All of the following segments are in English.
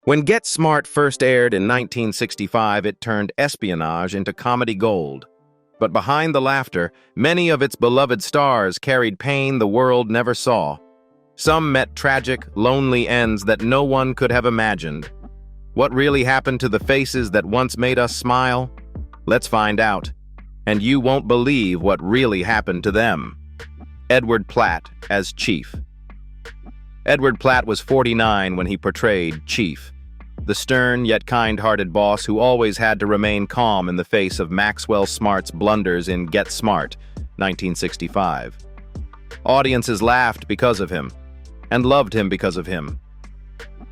When Get Smart first aired in 1965, it turned espionage into comedy gold. But behind the laughter, many of its beloved stars carried pain the world never saw. Some met tragic, lonely ends that no one could have imagined. What really happened to the faces that once made us smile? Let's find out. And you won't believe what really happened to them. Edward Platt as Chief. Edward Platt was 49 when he portrayed Chief, the stern yet kind-hearted boss who always had to remain calm in the face of Maxwell Smart's blunders in Get Smart, 1965. Audiences laughed because of him, and loved him because of him.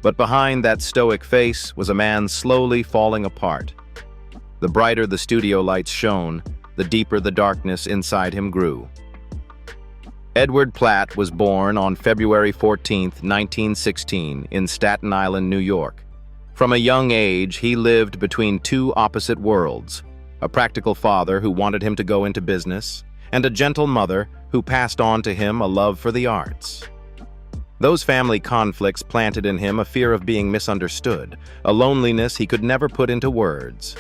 But behind that stoic face was a man slowly falling apart. The brighter the studio lights shone, the deeper the darkness inside him grew. Edward Platt was born on February 14, 1916, in Staten Island, New York. From a young age, he lived between two opposite worlds, a practical father who wanted him to go into business, and a gentle mother who passed on to him a love for the arts. Those family conflicts planted in him a fear of being misunderstood, a loneliness he could never put into words.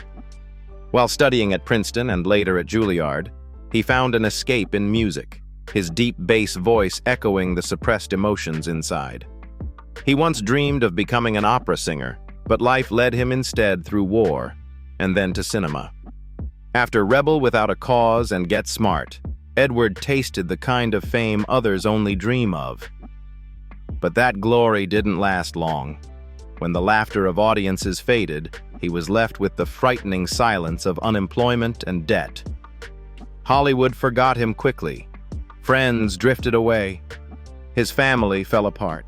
While studying at Princeton and later at Juilliard, he found an escape in music, his deep bass voice echoing the suppressed emotions inside. He once dreamed of becoming an opera singer, but life led him instead through war, and then to cinema. After Rebel Without a Cause and Get Smart, Edward tasted the kind of fame others only dream of. But that glory didn't last long. When the laughter of audiences faded, he was left with the frightening silence of unemployment and debt. Hollywood forgot him quickly. Friends drifted away. His family fell apart.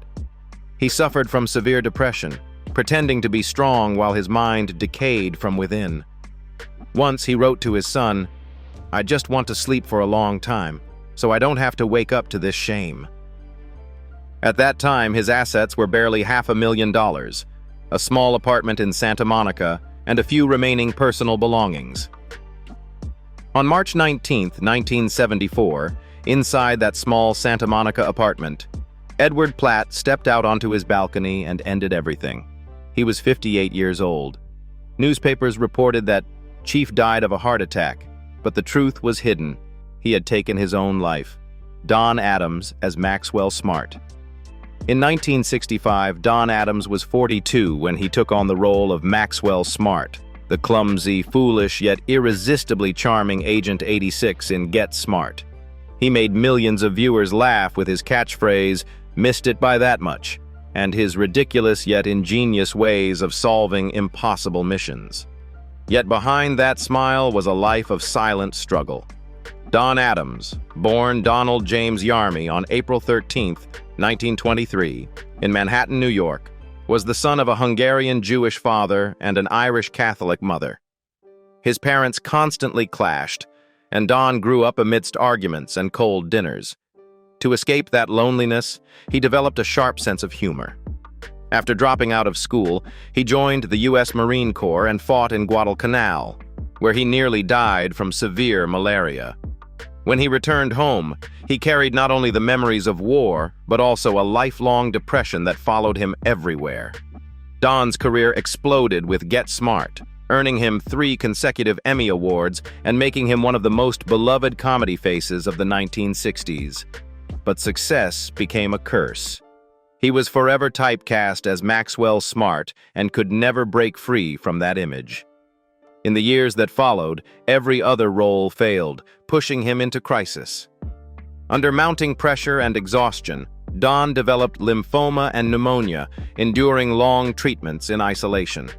He suffered from severe depression, pretending to be strong while his mind decayed from within. Once he wrote to his son, "I just want to sleep for a long time, so I don't have to wake up to this shame." At that time, his assets were barely $500,000, a small apartment in Santa Monica, and a few remaining personal belongings. On March 19, 1974, inside that small Santa Monica apartment, Edward Platt stepped out onto his balcony and ended everything. He was 58 years old. Newspapers reported that Chief died of a heart attack, but the truth was hidden. He had taken his own life. Don Adams as Maxwell Smart. In 1965, Don Adams was 42 when he took on the role of Maxwell Smart, the clumsy, foolish, yet irresistibly charming Agent 86 in Get Smart. He made millions of viewers laugh with his catchphrase, "Missed it by that much," and his ridiculous yet ingenious ways of solving impossible missions. Yet behind that smile was a life of silent struggle. Don Adams, born Donald James Yarmy on April 13, 1923, in Manhattan, New York, was the son of a Hungarian Jewish father and an Irish Catholic mother. His parents constantly clashed, and Don grew up amidst arguments and cold dinners. To escape that loneliness, he developed a sharp sense of humor. After dropping out of school, he joined the U.S. Marine Corps and fought in Guadalcanal, where he nearly died from severe malaria. When he returned home, he carried not only the memories of war, but also a lifelong depression that followed him everywhere. Don's career exploded with Get Smart, earning him 3 consecutive Emmy Awards and making him one of the most beloved comedy faces of the 1960s. But success became a curse. He was forever typecast as Maxwell Smart and could never break free from that image. In the years that followed, every other role failed, pushing him into crisis. Under mounting pressure and exhaustion, Don developed lymphoma and pneumonia, enduring long treatments in isolation.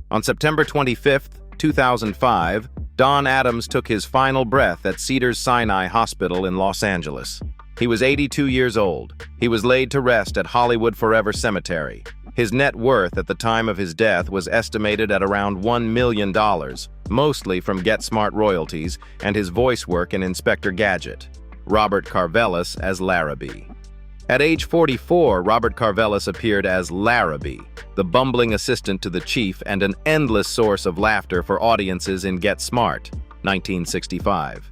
On September 25, 2005, Don Adams took his final breath at Cedars-Sinai Hospital in Los Angeles. He was 82 years old. He was laid to rest at Hollywood Forever Cemetery. His net worth at the time of his death was estimated at around $1 million, mostly from Get Smart royalties and his voice work in Inspector Gadget. Robert Karvelas as Larrabee. At age 44, Robert Karvelas appeared as Larrabee, the bumbling assistant to the chief and an endless source of laughter for audiences in Get Smart, 1965.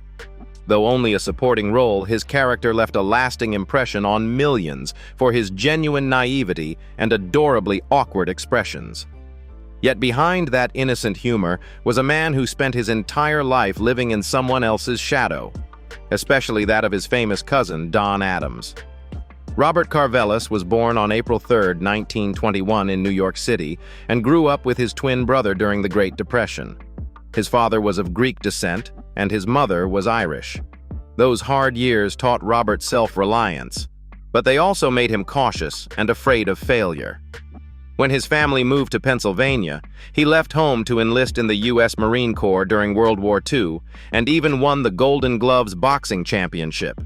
Though only a supporting role, his character left a lasting impression on millions for his genuine naivety and adorably awkward expressions. Yet behind that innocent humor was a man who spent his entire life living in someone else's shadow, especially that of his famous cousin, Don Adams. Robert Karvelas was born on April 3, 1921 in New York City and grew up with his twin brother during the Great Depression. His father was of Greek descent and his mother was Irish. Those hard years taught Robert self-reliance, but they also made him cautious and afraid of failure. When his family moved to Pennsylvania, he left home to enlist in the U.S. Marine Corps during World War II and even won the Golden Gloves boxing championship.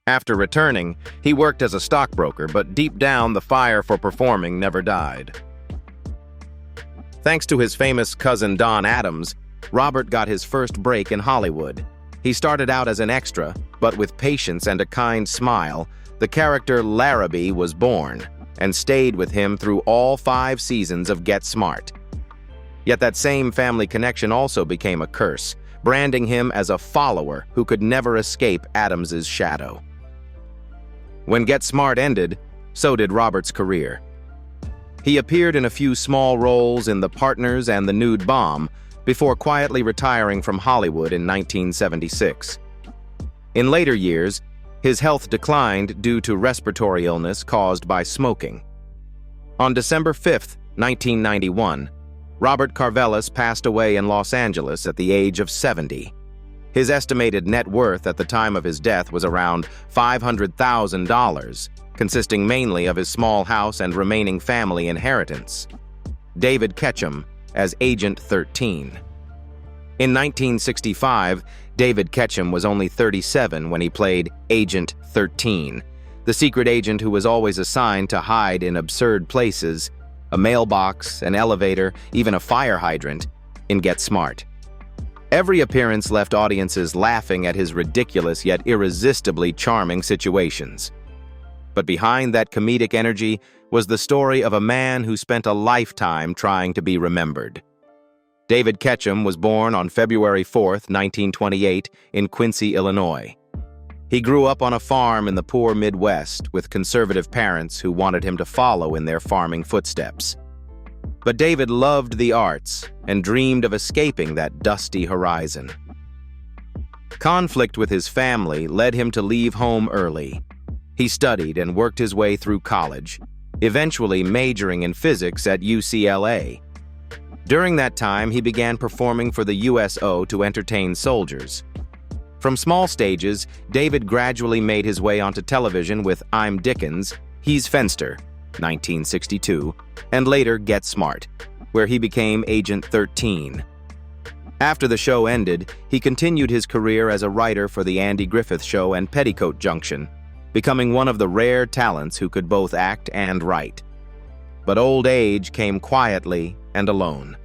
After returning, he worked as a stockbroker, but deep down the fire for performing never died. Thanks to his famous cousin Don Adams, Robert got his first break in Hollywood. He started out as an extra, but with patience and a kind smile, the character Larrabee was born and stayed with him through all 5 seasons of Get Smart. Yet that same family connection also became a curse, branding him as a follower who could never escape Adams's shadow. When Get Smart ended, so did Robert's career. He appeared in a few small roles in The Partners and The Nude Bomb before quietly retiring from Hollywood in 1976. In later years, his health declined due to respiratory illness caused by smoking. On December 5, 1991, Robert Karvelas passed away in Los Angeles at the age of 70. His estimated net worth at the time of his death was around $500,000, consisting mainly of his small house and remaining family inheritance. David Ketchum as Agent 13. In 1965, David Ketchum was only 37 when he played Agent 13, the secret agent who was always assigned to hide in absurd places, a mailbox, an elevator, even a fire hydrant, in Get Smart. Every appearance left audiences laughing at his ridiculous yet irresistibly charming situations. But behind that comedic energy was the story of a man who spent a lifetime trying to be remembered. David Ketchum was born on February 4, 1928, in Quincy, Illinois. He grew up on a farm in the poor Midwest with conservative parents who wanted him to follow in their farming footsteps. But David loved the arts and dreamed of escaping that dusty horizon. Conflict with his family led him to leave home early. He studied and worked his way through college, eventually majoring in physics at UCLA. During that time, he began performing for the USO to entertain soldiers. From small stages, David gradually made his way onto television with I'm Dickens, He's Fenster, 1962, and later Get Smart, where he became Agent 13. After the show ended, he continued his career as a writer for The Andy Griffith Show and Petticoat Junction, becoming one of the rare talents who could both act and write. But old age came quietly and alone.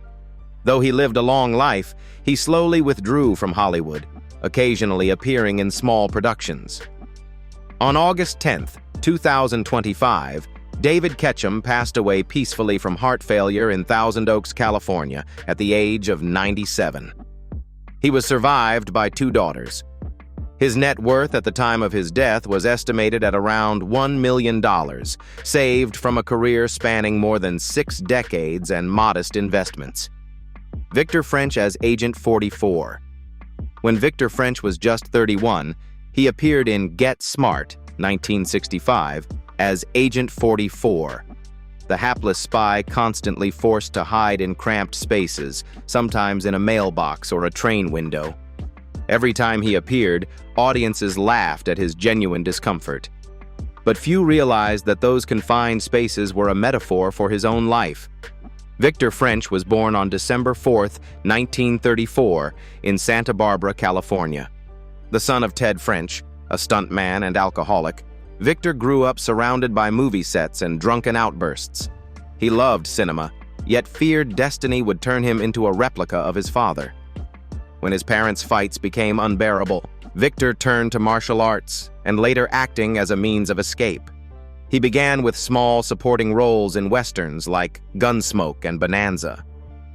Though he lived a long life, he slowly withdrew from Hollywood, occasionally appearing in small productions. On August 10, 2025, David Ketchum passed away peacefully from heart failure in Thousand Oaks, California, at the age of 97. He was survived by 2 daughters. His net worth at the time of his death was estimated at around $1 million, saved from a career spanning more than 6 decades and modest investments. Victor French as Agent 44. When Victor French was just 31, he appeared in Get Smart, 1965, as Agent 44, the hapless spy constantly forced to hide in cramped spaces, sometimes in a mailbox or a train window. Every time he appeared, audiences laughed at his genuine discomfort. But few realized that those confined spaces were a metaphor for his own life. Victor French was born on December 4, 1934, in Santa Barbara, California. The son of Ted French, a stuntman and alcoholic, Victor grew up surrounded by movie sets and drunken outbursts. He loved cinema, yet feared destiny would turn him into a replica of his father. When his parents' fights became unbearable, Victor turned to martial arts and later acting as a means of escape. He began with small supporting roles in westerns like Gunsmoke and Bonanza.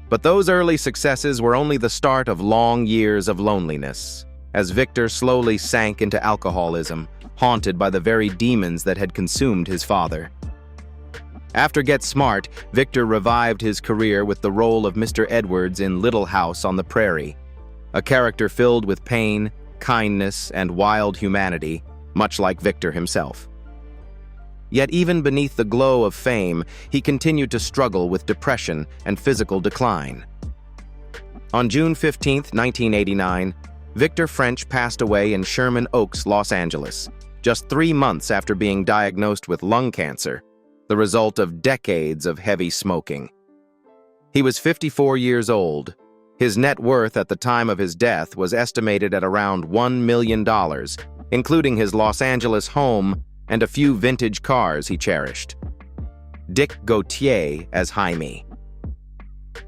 But those early successes were only the start of long years of loneliness. as Victor slowly sank into alcoholism, haunted by the very demons that had consumed his father. After Get Smart, Victor revived his career with the role of Mr. Edwards in Little House on the Prairie, a character filled with pain, kindness, and wild humanity, much like Victor himself. Yet even beneath the glow of fame, he continued to struggle with depression and physical decline. On June 15, 1989, Victor French passed away in Sherman Oaks, Los Angeles, just 3 months after being diagnosed with lung cancer, the result of decades of heavy smoking. He was 54 years old. His net worth at the time of his death was estimated at around $1 million, including his Los Angeles home and a few vintage cars he cherished. Dick Gautier as Jaime.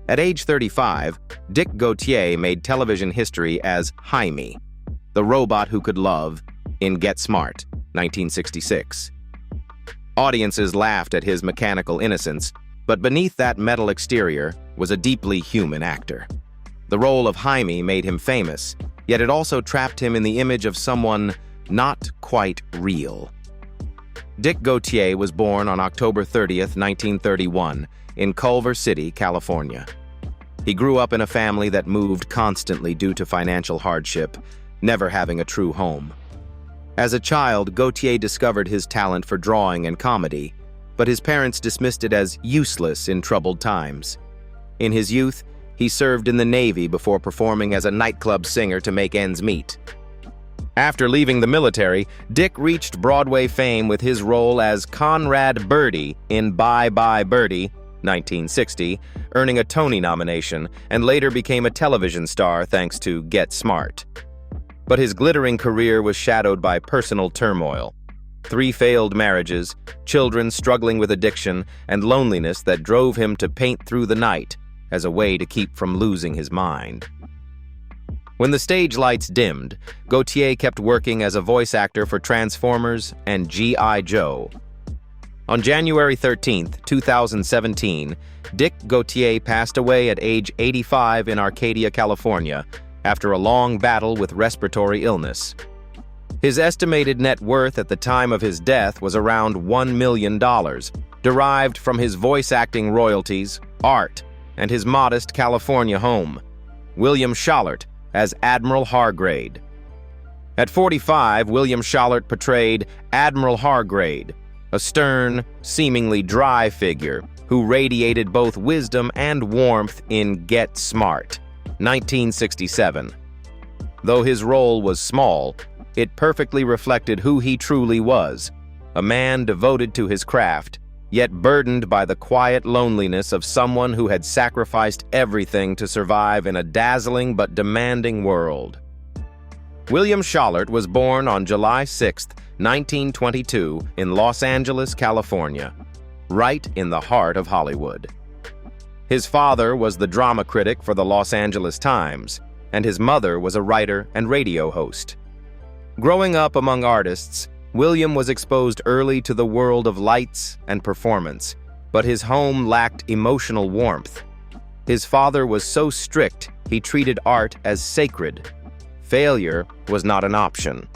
At age 35, Dick Gautier made television history as Jaime, the robot who could love, in Get Smart, 1966. Audiences laughed at his mechanical innocence, but beneath that metal exterior was a deeply human actor. The role of Jaime made him famous, yet it also trapped him in the image of someone not quite real. Dick Gautier was born on October 30, 1931, in Culver City, California. He grew up in a family that moved constantly due to financial hardship, never having a true home. As a child, Gautier discovered his talent for drawing and comedy, but his parents dismissed it as useless in troubled times. In his youth, he served in the Navy before performing as a nightclub singer to make ends meet. After leaving the military, Dick reached Broadway fame with his role as Conrad Birdie in Bye Bye Birdie, 1960, earning a Tony nomination, and later became a television star thanks to Get Smart. But his glittering career was shadowed by personal turmoil. 3 failed marriages, children struggling with addiction, and loneliness that drove him to paint through the night as a way to keep from losing his mind. When the stage lights dimmed, Gautier kept working as a voice actor for Transformers and G.I. Joe. On January 13, 2017, Dick Gautier passed away at age 85 in Arcadia, California, after a long battle with respiratory illness. His estimated net worth at the time of his death was around $1 million, derived from his voice acting royalties, art, and his modest California home. William Schallert as Admiral Hargrade. At 45, William Schallert portrayed Admiral Hargrade, a stern, seemingly dry figure who radiated both wisdom and warmth in Get Smart, 1967. Though his role was small, it perfectly reflected who he truly was, a man devoted to his craft, yet burdened by the quiet loneliness of someone who had sacrificed everything to survive in a dazzling but demanding world. William Schallert was born on July 6, 1922, in Los Angeles, California, right in the heart of Hollywood. His father was the drama critic for the Los Angeles Times, and his mother was a writer and radio host. Growing up among artists, William was exposed early to the world of lights and performance, but his home lacked emotional warmth. His father was so strict, he treated art as sacred. Failure was not an option.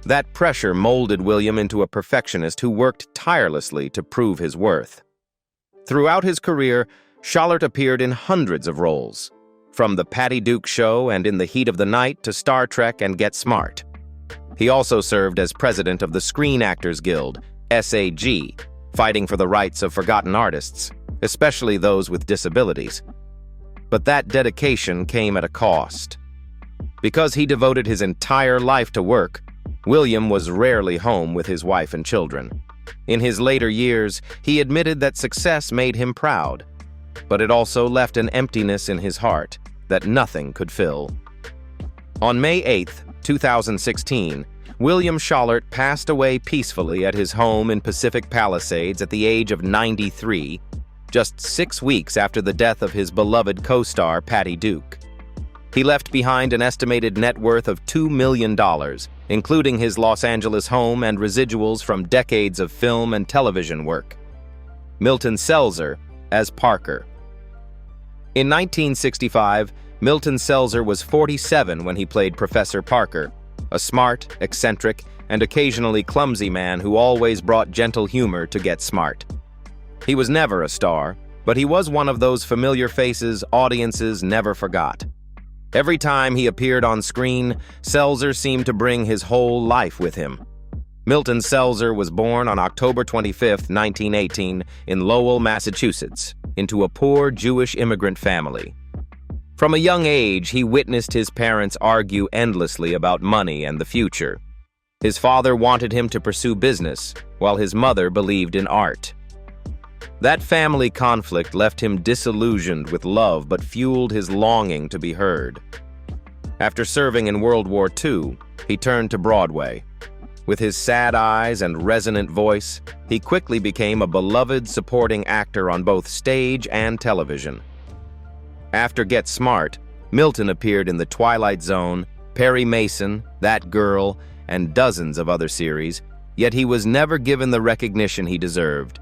That pressure molded William into a perfectionist who worked tirelessly to prove his worth. Throughout his career, Schallert appeared in hundreds of roles, from The Patty Duke Show and In the Heat of the Night to Star Trek and Get Smart. He also served as president of the Screen Actors Guild, SAG, fighting for the rights of forgotten artists, especially those with disabilities. But that dedication came at a cost. Because he devoted his entire life to work, William was rarely home with his wife and children. In his later years, he admitted that success made him proud, but it also left an emptiness in his heart that nothing could fill. On May 8, 2016, William Schallert passed away peacefully at his home in Pacific Palisades at the age of 93, just 6 weeks after the death of his beloved co-star Patty Duke. He left behind an estimated net worth of $2 million, including his Los Angeles home and residuals from decades of film and television work. Milton Selzer as Parker. In 1965, Milton Selzer was 47 when he played Professor Parker, a smart, eccentric, and occasionally clumsy man who always brought gentle humor to Get Smart. He was never a star, but he was one of those familiar faces audiences never forgot. Every time he appeared on screen, Selzer seemed to bring his whole life with him. Milton Selzer was born on October 25, 1918, in Lowell, Massachusetts, into a poor Jewish immigrant family. From a young age, he witnessed his parents argue endlessly about money and the future. His father wanted him to pursue business, while his mother believed in art. That family conflict left him disillusioned with love but fueled his longing to be heard. After serving in World War II, he turned to Broadway. With his sad eyes and resonant voice, he quickly became a beloved supporting actor on both stage and television. After Get Smart, Milton appeared in The Twilight Zone, Perry Mason, That Girl, and dozens of other series, yet he was never given the recognition he deserved.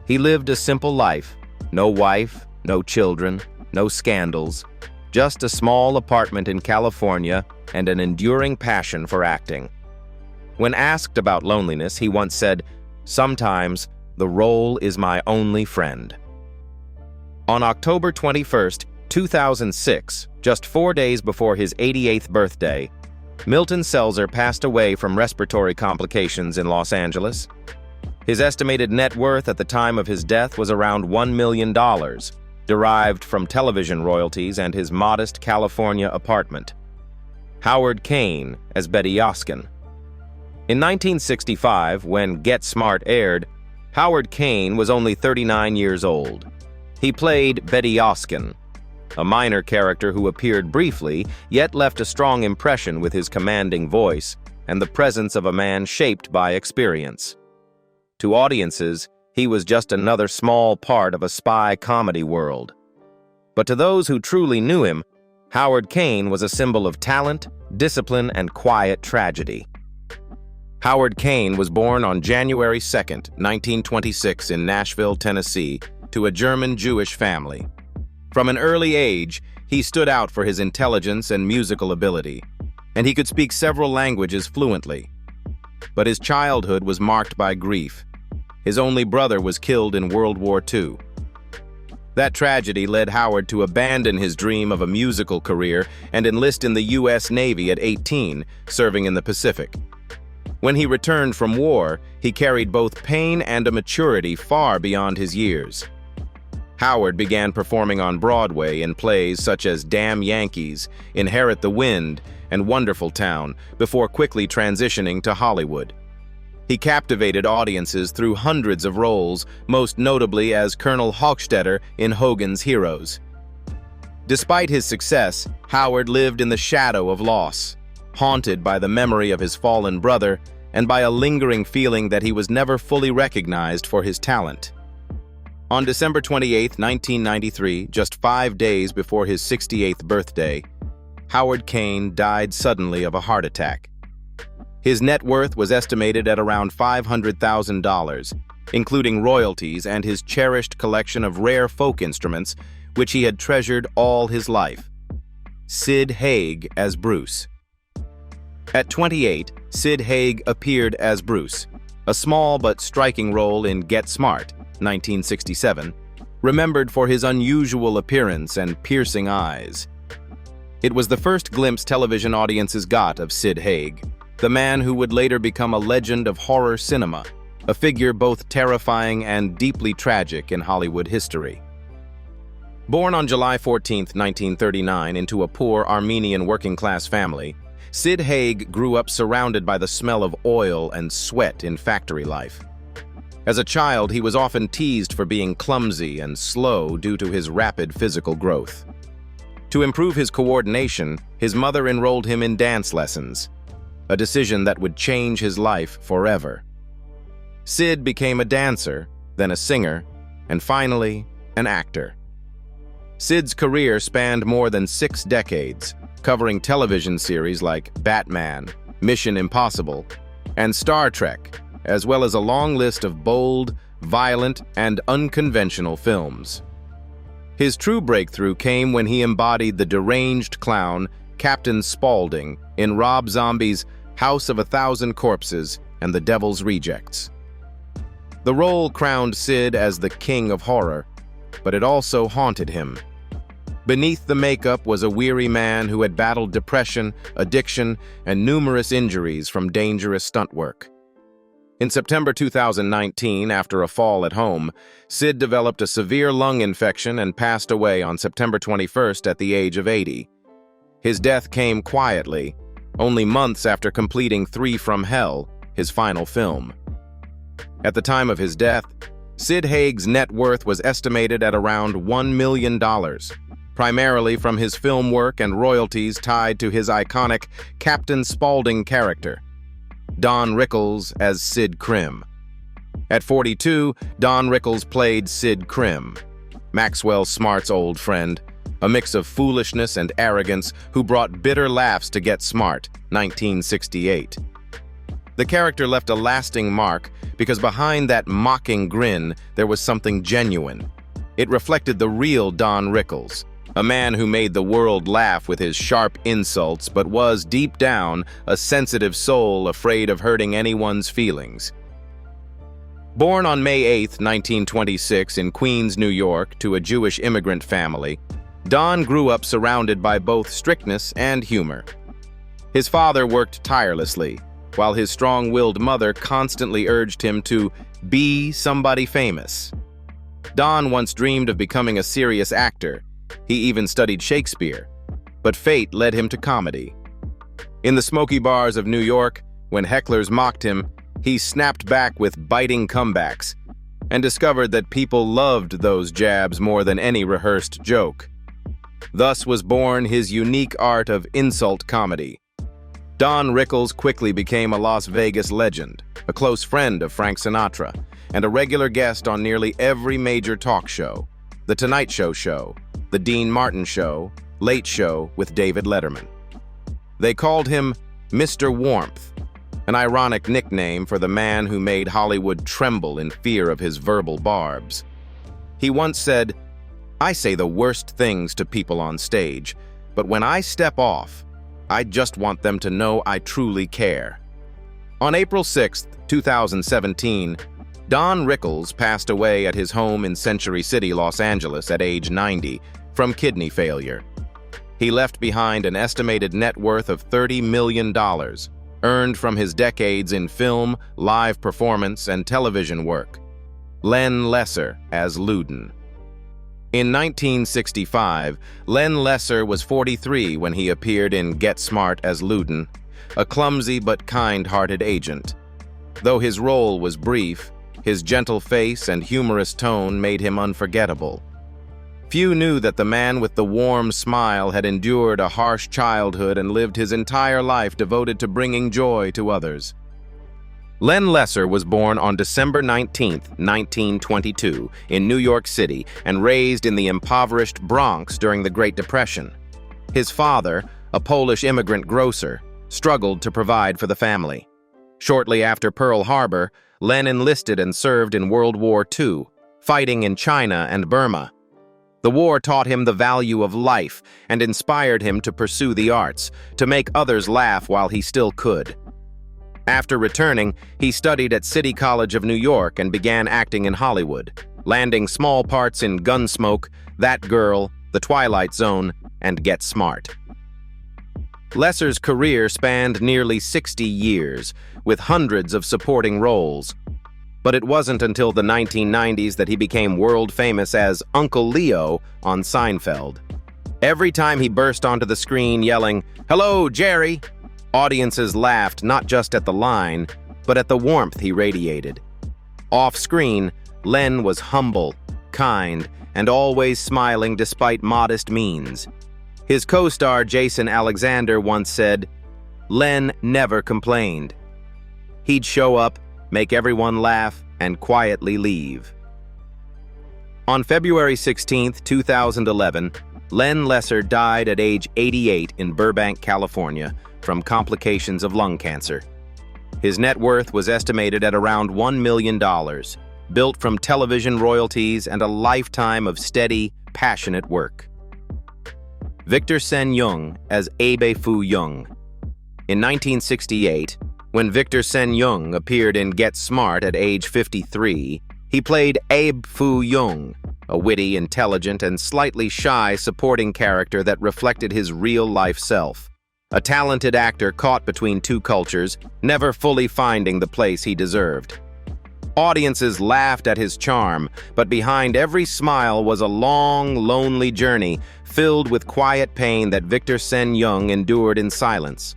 He lived a simple life, no wife, no children, no scandals, just a small apartment in California and an enduring passion for acting. When asked about loneliness, he once said, "Sometimes the role is my only friend." On October 21, 2006, just 4 days before his 88th birthday, Milton Selzer passed away from respiratory complications in Los Angeles. His estimated net worth at the time of his death was around $1 million, derived from television royalties and his modest California apartment. Howard Caine as Betty Yoskin. In 1965, when Get Smart aired, Howard Caine was only 39 years old. He played Betty Yoskin, a minor character who appeared briefly, yet left a strong impression with his commanding voice and the presence of a man shaped by experience. To audiences, he was just another small part of a spy comedy world. But to those who truly knew him, Howard Caine was a symbol of talent, discipline, and quiet tragedy. Howard Caine was born on January 2, 1926 in Nashville, Tennessee, to a German Jewish family. From an early age, he stood out for his intelligence and musical ability, and he could speak several languages fluently. But his childhood was marked by grief. His only brother was killed in World War II. That tragedy led Howard to abandon his dream of a musical career and enlist in the U.S. Navy at 18, serving in the Pacific. When he returned from war, he carried both pain and a maturity far beyond his years. Howard began performing on Broadway in plays such as Damn Yankees, Inherit the Wind, and Wonderful Town, before quickly transitioning to Hollywood. He captivated audiences through hundreds of roles, most notably as Colonel Hochstetter in Hogan's Heroes. Despite his success, Howard lived in the shadow of loss, haunted by the memory of his fallen brother and by a lingering feeling that he was never fully recognized for his talent. On December 28, 1993, just 5 days before his 68th birthday, Howard Caine died suddenly of a heart attack. His net worth was estimated at around $500,000, including royalties and his cherished collection of rare folk instruments, which he had treasured all his life. Sid Haig as Bruce. At 28, Sid Haig appeared as Bruce, a small but striking role in Get Smart, 1967, remembered for his unusual appearance and piercing eyes. It was the first glimpse television audiences got of Sid Haig, the man who would later become a legend of horror cinema, a figure both terrifying and deeply tragic in Hollywood history. Born on July 14, 1939, into a poor Armenian working-class family, Sid Haig grew up surrounded by the smell of oil and sweat in factory life. As a child, he was often teased for being clumsy and slow due to his rapid physical growth. To improve his coordination, his mother enrolled him in dance lessons, a decision that would change his life forever. Sid became a dancer, then a singer, and finally, an actor. Sid's career spanned more than 6 decades, covering television series like Batman, Mission Impossible, and Star Trek, as well as a long list of bold, violent, and unconventional films. His true breakthrough came when he embodied the deranged clown, Captain Spaulding, in Rob Zombie's House of a Thousand Corpses and the Devil's Rejects. The role crowned Sid as the king of horror, but it also haunted him. Beneath the makeup was a weary man who had battled depression, addiction, and numerous injuries from dangerous stunt work. In September 2019, after a fall at home, Sid developed a severe lung infection and passed away on September 21st at the age of 80. His death came quietly, only months after completing 3 from Hell, his final film. At the time of his death, Sid Haig's net worth was estimated at around $1 million, primarily from his film work and royalties tied to his iconic Captain Spaulding character, Don Rickles as Sid Krim. At 42, Don Rickles played Sid Krim, Maxwell Smart's old friend, a mix of foolishness and arrogance who brought bitter laughs to Get Smart, 1968. The character left a lasting mark because behind that mocking grin there was something genuine. It reflected the real Don Rickles, a man who made the world laugh with his sharp insults but was, deep down, a sensitive soul afraid of hurting anyone's feelings. Born on May 8, 1926 in Queens, New York, to a Jewish immigrant family, Don grew up surrounded by both strictness and humor. His father worked tirelessly, while his strong-willed mother constantly urged him to be somebody famous. Don once dreamed of becoming a serious actor. He even studied Shakespeare, but fate led him to comedy. In the smoky bars of New York, when hecklers mocked him, he snapped back with biting comebacks and discovered that people loved those jabs more than any rehearsed joke. Thus was born his unique art of insult comedy. Don Rickles quickly became a Las Vegas legend, a close friend of Frank Sinatra, and a regular guest on nearly every major talk show: The Tonight Show, The Dean Martin Show, Late Show with David Letterman. They called him Mr. Warmth, an ironic nickname for the man who made Hollywood tremble in fear of his verbal barbs. He once said, "I say the worst things to people on stage, but when I step off, I just want them to know I truly care." On April 6, 2017, Don Rickles passed away at his home in Century City, Los Angeles at age 90 from kidney failure. He left behind an estimated net worth of $30 million, earned from his decades in film, live performance, and television work. Len Lesser as Loudon. In 1965, Len Lesser was 43 when he appeared in Get Smart as Loudon, a clumsy but kind-hearted agent. Though his role was brief, his gentle face and humorous tone made him unforgettable. Few knew that the man with the warm smile had endured a harsh childhood and lived his entire life devoted to bringing joy to others. Len Lesser was born on December 19, 1922, in New York City and raised in the impoverished Bronx during the Great Depression. His father, a Polish immigrant grocer, struggled to provide for the family. Shortly after Pearl Harbor, Len enlisted and served in World War II, fighting in China and Burma. The war taught him the value of life and inspired him to pursue the arts, to make others laugh while he still could. After returning, he studied at City College of New York and began acting in Hollywood, landing small parts in Gunsmoke, That Girl, The Twilight Zone, and Get Smart. Lesser's career spanned nearly 60 years, with hundreds of supporting roles. But it wasn't until the 1990s that he became world famous as Uncle Leo on Seinfeld. Every time he burst onto the screen yelling, "Hello, Jerry!" audiences laughed not just at the line, but at the warmth he radiated. Off-screen, Len was humble, kind, and always smiling despite modest means. His co-star Jason Alexander once said, "Len never complained. He'd show up, make everyone laugh, and quietly leave." On February 16, 2011, Len Lesser died at age 88 in Burbank, California, from complications of lung cancer. His net worth was estimated at around $1 million, built from television royalties and a lifetime of steady, passionate work. Victor Sen Yung as Abe Fu Yung. In 1968, when Victor Sen Yung appeared in Get Smart at age 53, he played Abe Fu Yung, a witty, intelligent, and slightly shy supporting character that reflected his real-life self. A talented actor caught between two cultures, never fully finding the place he deserved. Audiences laughed at his charm, but behind every smile was a long, lonely journey filled with quiet pain that Victor Sen Yung endured in silence.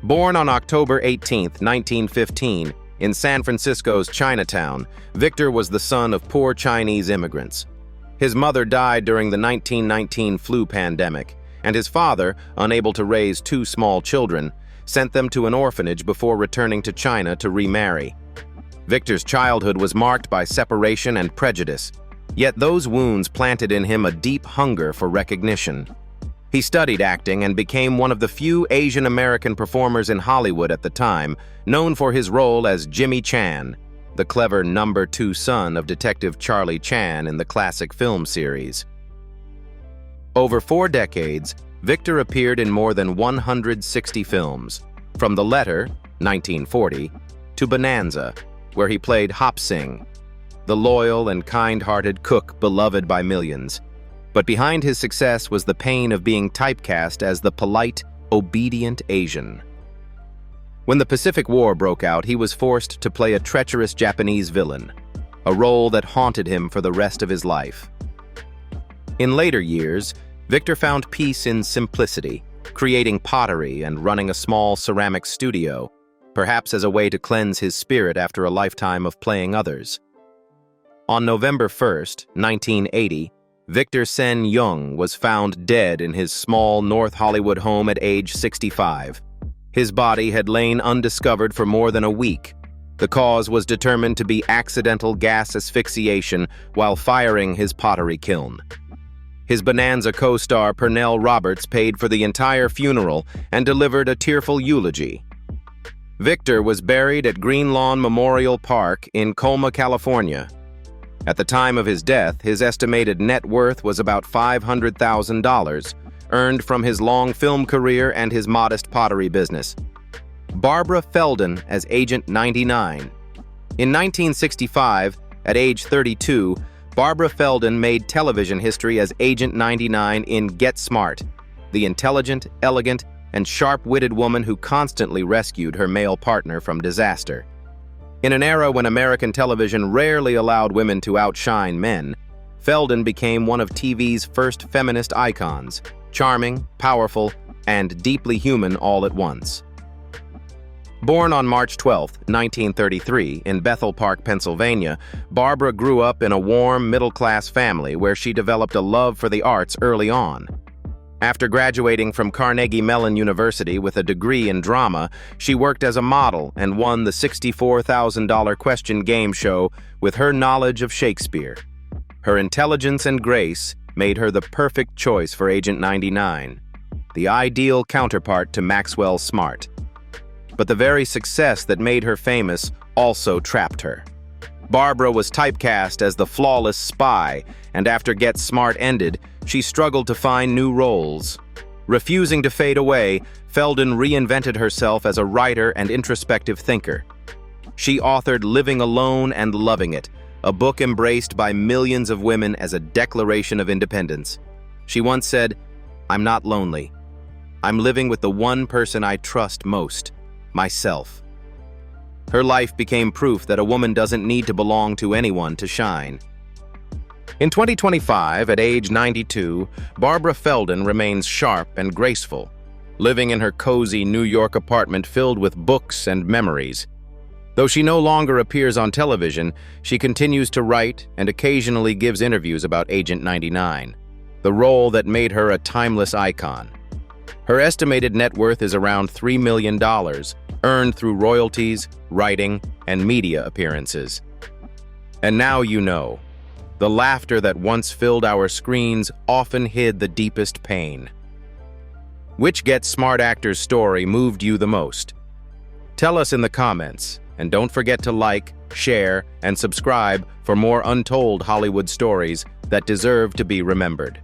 Born on October 18, 1915, in San Francisco's Chinatown, Victor was the son of poor Chinese immigrants. His mother died during the 1919 flu pandemic, and his father, unable to raise two small children, sent them to an orphanage before returning to China to remarry. Victor's childhood was marked by separation and prejudice, yet those wounds planted in him a deep hunger for recognition. He studied acting and became one of the few Asian American performers in Hollywood at the time, known for his role as Jimmy Chan, the clever number 2 son of Detective Charlie Chan in the classic film series. Over 4 decades, Victor appeared in more than 160 films, from The Letter, 1940, to Bonanza, where he played Hop Sing, the loyal and kind-hearted cook beloved by millions. But behind his success was the pain of being typecast as the polite, obedient Asian. When the Pacific War broke out, he was forced to play a treacherous Japanese villain, a role that haunted him for the rest of his life. In later years, Victor found peace in simplicity, creating pottery and running a small ceramic studio, perhaps as a way to cleanse his spirit after a lifetime of playing others. On November 1, 1980, Victor Sen Yung was found dead in his small North Hollywood home at age 65. His body had lain undiscovered for more than a week. The cause was determined to be accidental gas asphyxiation while firing his pottery kiln. His Bonanza co-star Pernell Roberts paid for the entire funeral and delivered a tearful eulogy. Victor was buried at Green Lawn Memorial Park in Colma, California. At the time of his death, his estimated net worth was about $500,000, earned from his long film career and his modest pottery business. Barbara Feldon as Agent 99. In 1965, at age 32, Barbara Feldon made television history as Agent 99 in Get Smart, the intelligent, elegant, and sharp-witted woman who constantly rescued her male partner from disaster. In an era when American television rarely allowed women to outshine men, Feldon became one of TV's first feminist icons, charming, powerful, and deeply human all at once. Born on March 12, 1933, in Bethel Park, Pennsylvania, Barbara grew up in a warm, middle-class family where she developed a love for the arts early on. After graduating from Carnegie Mellon University with a degree in drama, she worked as a model and won the $64,000 question game show with her knowledge of Shakespeare. Her intelligence and grace made her the perfect choice for Agent 99, the ideal counterpart to Maxwell Smart. But the very success that made her famous also trapped her. Barbara was typecast as the flawless spy, and after Get Smart ended, she struggled to find new roles. Refusing to fade away, Feldon reinvented herself as a writer and introspective thinker. She authored Living Alone and Loving It, a book embraced by millions of women as a declaration of independence. She once said, "I'm not lonely. I'm living with the one person I trust most, myself." Her life became proof that a woman doesn't need to belong to anyone to shine. In 2025, at age 92, Barbara Feldon remains sharp and graceful, living in her cozy New York apartment filled with books and memories. Though she no longer appears on television, she continues to write and occasionally gives interviews about Agent 99, the role that made her a timeless icon. Her estimated net worth is around $3 million, earned through royalties, writing, and media appearances. And now you know. The laughter that once filled our screens often hid the deepest pain. Which Get Smart actor's story moved you the most? Tell us in the comments, and don't forget to like, share, and subscribe for more untold Hollywood stories that deserve to be remembered.